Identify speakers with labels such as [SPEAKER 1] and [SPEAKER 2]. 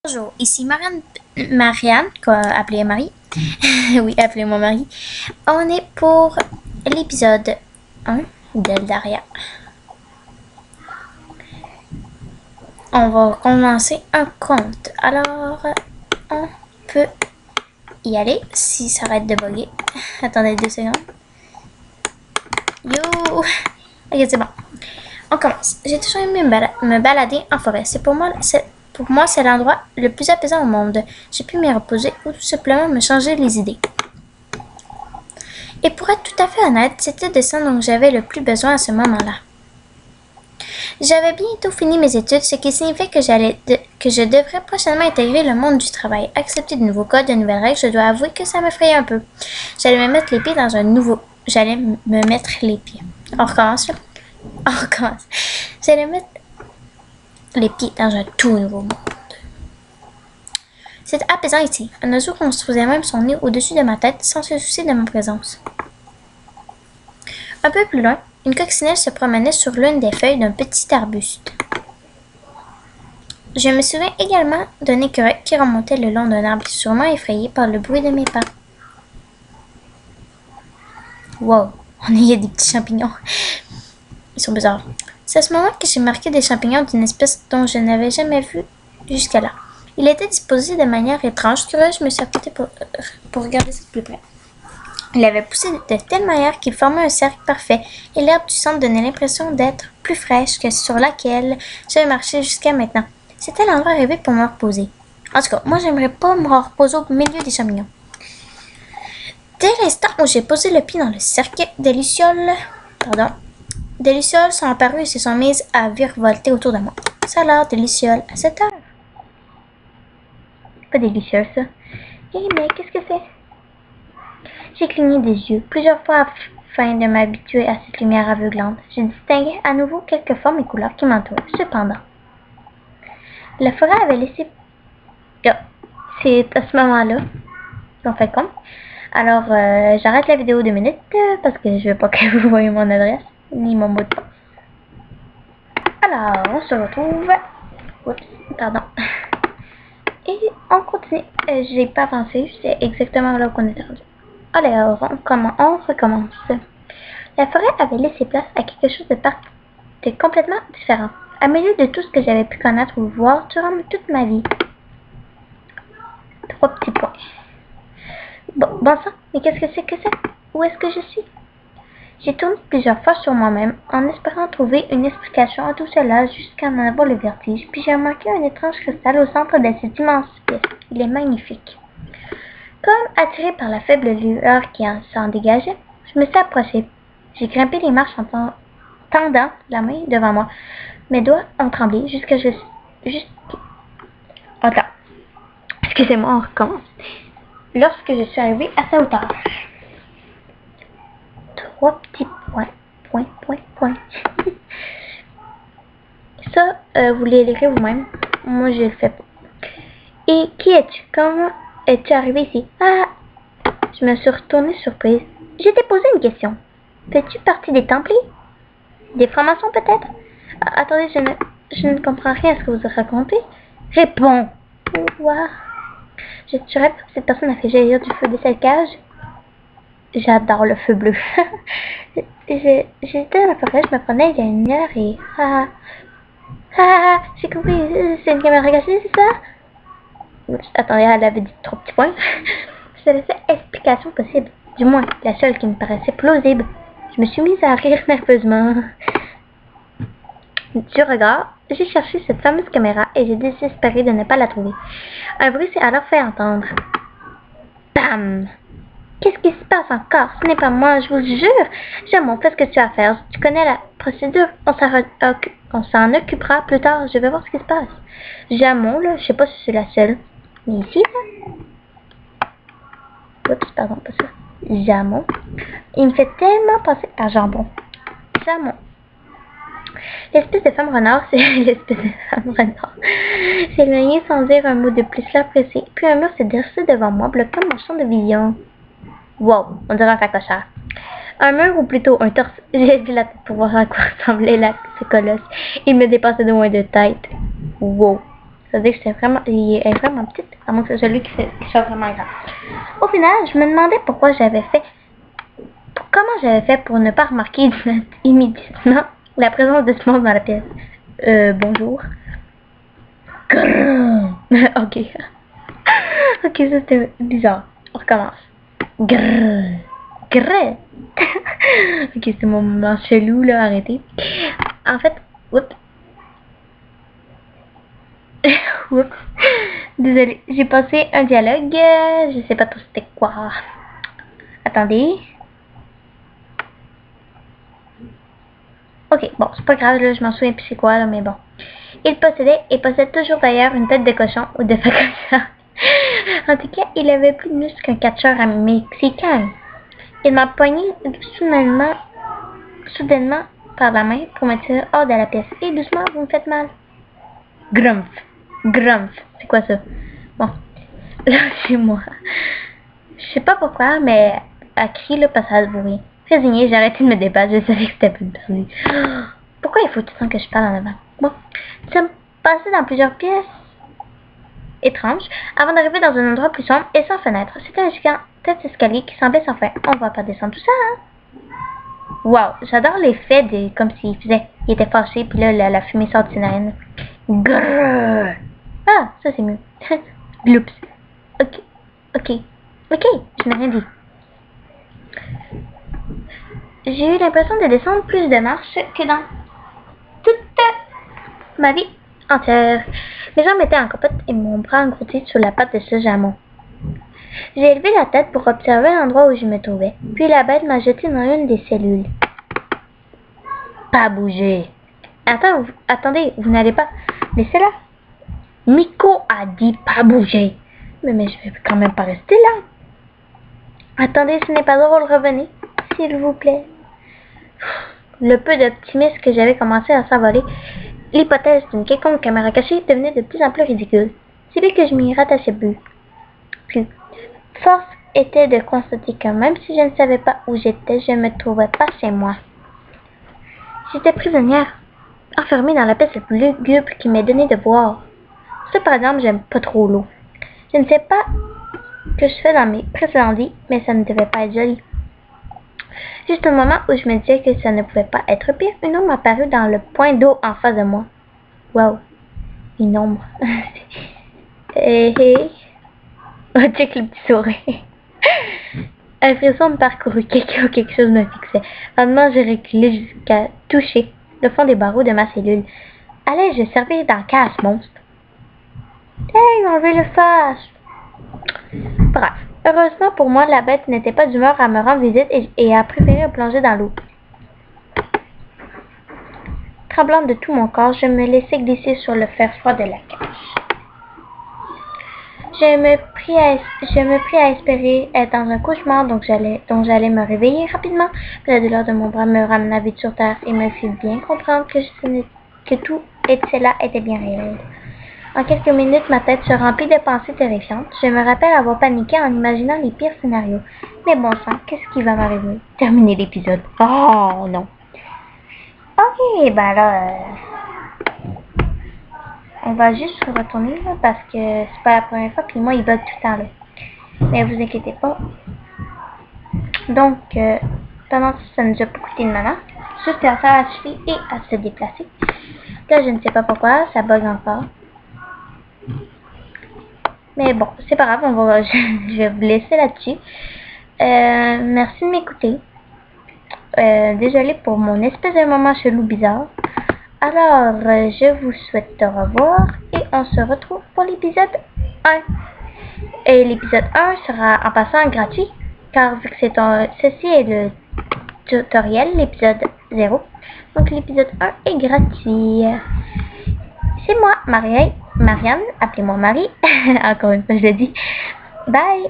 [SPEAKER 1] Bonjour, ici Marianne, appelée Marie. Oui, appelez-moi Marie. On est pour l'épisode 1 d'Eldaria. On va commencer un conte. Alors, on peut y aller si ça arrête de bugger. Attendez 2 secondes. Yo! Ok, c'est bon. On commence. J'ai toujours aimé me balader en forêt. Pour moi, c'est l'endroit le plus apaisant au monde. J'ai pu m'y reposer ou tout simplement me changer les idées. Et pour être tout à fait honnête, c'était de ça dont j'avais le plus besoin à ce moment-là. J'avais bientôt fini mes études, ce qui signifiait que je devrais prochainement intégrer le monde du travail, accepter de nouveaux codes, de nouvelles règles. Je dois avouer que ça m'effrayait un peu. J'allais me mettre les pieds dans J'allais me mettre les pieds. On recommence là? On recommence. J'allais mettre les pieds dans un tout nouveau monde. C'était apaisant ici. Un oiseau construisait même son nid au-dessus de ma tête sans se soucier de ma présence. Un peu plus loin, une coccinelle se promenait sur l'une des feuilles d'un petit arbuste. Je me souviens également d'un écureuil qui remontait le long d'un arbre, sûrement effrayé par le bruit de mes pas. Wow, il y a des petits champignons. Ils sont bizarres. C'est à ce moment que j'ai marqué des champignons d'une espèce dont je n'avais jamais vu jusqu'à là. Il était disposé de manière étrange. Curieuse, je me suis apprêtée pour regarder ça de plus près. Il avait poussé de telle manière qu'il formait un cercle parfait, et l'herbe du centre donnait l'impression d'être plus fraîche que sur laquelle j'avais marché jusqu'à maintenant. C'était l'endroit rêvé pour me reposer. En tout cas, moi, j'aimerais pas me reposer au milieu des champignons. Dès l'instant où j'ai posé le pied dans le cercle, des lucioles sont apparues et se sont mises à virevolter autour de moi. Ça a l'air des lucioles à cette heure. Pas des lucioles, ça. Hé, mais qu'est-ce que c'est? J'ai cligné des yeux plusieurs fois afin de m'habituer à cette lumière aveuglante. Je distinguais à nouveau quelques formes et couleurs qui m'entouraient. Cependant, la forêt avait laissé... Oh, c'est à ce moment-là qu'on fait compte. Alors, j'arrête la vidéo 2 minutes parce que je veux pas que vous voyez mon adresse ni mon mot de passe. Alors, on se retrouve... Oups, pardon. Et on continue. J'ai pas avancé, c'est exactement là qu'on est rendu. Alors, on recommence. La forêt avait laissé place à quelque chose de complètement différent, à milieu de tout ce que j'avais pu connaître ou voir durant toute ma vie. 3 petits points. Bon sang, mais qu'est-ce que c'est que ça? Où est-ce que je suis? J'ai tourné plusieurs fois sur moi-même, en espérant trouver une explication à tout cela jusqu'à en avoir le vertige, puis j'ai remarqué un étrange cristal au centre de cette immense pièce. Il est magnifique. Comme attiré par la faible lueur qui s'en dégageait, je me suis approchée. J'ai grimpé les marches en tendant la main devant moi. Mes doigts ont tremblé Attends. Excusez-moi, on recommence. Lorsque je suis arrivée à sa hauteur. 3 petits points. Ça, vous les lirez vous-même. Moi, je le fais pas. Et qui es-tu? Comment es-tu arrivé ici? Ah! Je me suis retournée surprise. Je t'ai posé une question. Fais-tu partie des Templiers? Des francs-maçons peut-être? Attendez, je ne comprends rien à ce que vous racontez. Réponds! Ouah. Je tuerais que cette personne a fait jaillir du feu de cette cage. J'adore le feu bleu. J'étais dans la forêt, je me prenais il y a une heure et... j'ai compris, c'est une caméra cachée, c'est ça? Oups, attendez, elle avait dit 3 petits points. C'est la seule explication possible, du moins la seule qui me paraissait plausible. Je me suis mise à rire nerveusement. Du regard, j'ai cherché cette fameuse caméra et j'ai désespéré de ne pas la trouver. Un bruit s'est alors fait entendre. Bam! Qu'est-ce qui se passe encore? Ce n'est pas moi, je vous jure. Jamon, fais ce que tu as à faire. Tu connais la procédure. On s'en occupera plus tard. Je vais voir ce qui se passe. Jamon, là, je sais pas si c'est la seule. Mais ici, là. Oups, pardon, pas ça. Jamon. Il me fait tellement penser à jambon. Jamon. L'espèce de femme renard, s'est éloignée sans dire un mot de plus l'appressé. Puis un mur s'est dressé devant moi, bloquant mon champ de vision. Wow, on dirait un facochère. Un mur ou plutôt un torse. J'ai vu la tête pour voir à quoi ressemblait ce colosse. Il me dépassait de moins de tête. Wow. Ça veut dire que il est vraiment petite, à moins que c'est celui qui soit vraiment grand. Au final, je me demandais comment j'avais fait pour ne pas remarquer immédiatement la présence de ce monstre dans la pièce. Bonjour. Grrr. Ok. Ok, ça c'était bizarre. On recommence. Grrr. Grrr. Ok, c'est mon moment chelou là, arrêtez. En fait, oups. Oups. Désolée, j'ai passé un dialogue. Je sais pas trop c'était quoi. Attendez. Ok, bon, c'est pas grave, là, je m'en souviens plus c'est quoi, là, mais bon. Il possédait et possède toujours d'ailleurs une tête de cochon ou de facochon. En tout cas, il avait plus de muscles qu'un catcheur mexicain. Il m'a poigné soudainement par la main pour me tirer hors de la pièce. Et doucement, vous me faites mal. Grumpf. Grumpf. C'est quoi ça? Bon. Là, chez moi. Je sais pas pourquoi, mais elle crie là parce qu'elle bruit. Résignée, j'ai arrêté de me débattre. Je savais que c'était plus perdu. Pourquoi il faut tout le temps que je parle en avant? Bon. Nous sommes passés dans plusieurs pièces étranges avant d'arriver dans un endroit plus sombre et sans fenêtre. C'était un gigantesque escalier qui semblait sans fin. On va pas descendre tout ça, hein? Wow, j'adore l'effet de comme s'il faisait. Il était fâché, puis là, la fumée sort de ses narines. Grrr. Ah, ça c'est mieux. Gloops. Ok, ok, ok, je n'ai rien dit. J'ai eu l'impression de descendre plus de marches que dans toute ma vie entière. Mes jambes étaient en copote et mon bras englouti sous la patte de ce jamon. J'ai élevé la tête pour observer l'endroit où je me trouvais, puis la bête m'a jeté dans une des cellules. Pas bouger. Attendez, vous n'allez pas. Laissez-la. Miko a dit pas bouger. Mais je vais quand même pas rester là. Attendez, ce n'est pas drôle, revenez, s'il vous plaît. Le peu d'optimisme que j'avais commencé à s'envoler, l'hypothèse d'une quelconque caméra cachée devenait de plus en plus ridicule. Si bien que je m'y rattachais plus. Force était de constater que même si je ne savais pas où j'étais, je ne me trouvais pas chez moi. J'étais prisonnière, enfermée dans la pièce la plus lugubre qui m'ait donné de boire. Ça, par exemple, j'aime pas trop l'eau. Je ne sais pas que je fais dans mes précédentes vies, mais ça ne devait pas être joli. Juste au moment où je me disais que ça ne pouvait pas être pire, une ombre apparut dans le point d'eau en face de moi. Wow, une ombre. Hey. Oh, check le petit sourire. Un frisson me parcourut, quelque chose me fixait. Lentement, j'ai reculé jusqu'à toucher le fond des barreaux de ma cellule. Allais-je servir d'encas à ce monstre? Hey, enlevez le face! Bref, heureusement pour moi, la bête n'était pas d'humeur à me rendre visite et a préféré plonger dans l'eau. Tremblante de tout mon corps, je me laissai glisser sur le fer froid de la cage. Je me pris à espérer être dans un cauchemar dont j'allais me réveiller rapidement. La douleur de mon bras me ramena vite sur terre et me fit bien comprendre que tout et cela était bien réel. En quelques minutes, ma tête se remplit de pensées terrifiantes. Je me rappelle avoir paniqué en imaginant les pires scénarios. Mais bon sang, qu'est-ce qui va m'arriver? Terminer l'épisode. Oh non. Ok, ben là... on va juste se retourner là, parce que c'est pas la première fois, puis moi il bug tout le temps là. Mais vous inquiétez pas. Donc, pendant que ça nous a pas coûté de mana, juste à faire à suivre et à se déplacer. Là, je ne sais pas pourquoi, ça bug encore. Mais bon, c'est pas grave, je vais vous laisser là-dessus. Merci de m'écouter. Désolée pour mon espèce de moment chelou bizarre. Alors, je vous souhaite au revoir et on se retrouve pour l'épisode 1. Et l'épisode 1 sera en passant gratuit, car vu que ceci est le tutoriel, l'épisode 0. Donc l'épisode 1 est gratuit. C'est moi, Marianne, appelez-moi Marie. Encore une fois, je le dis. Bye!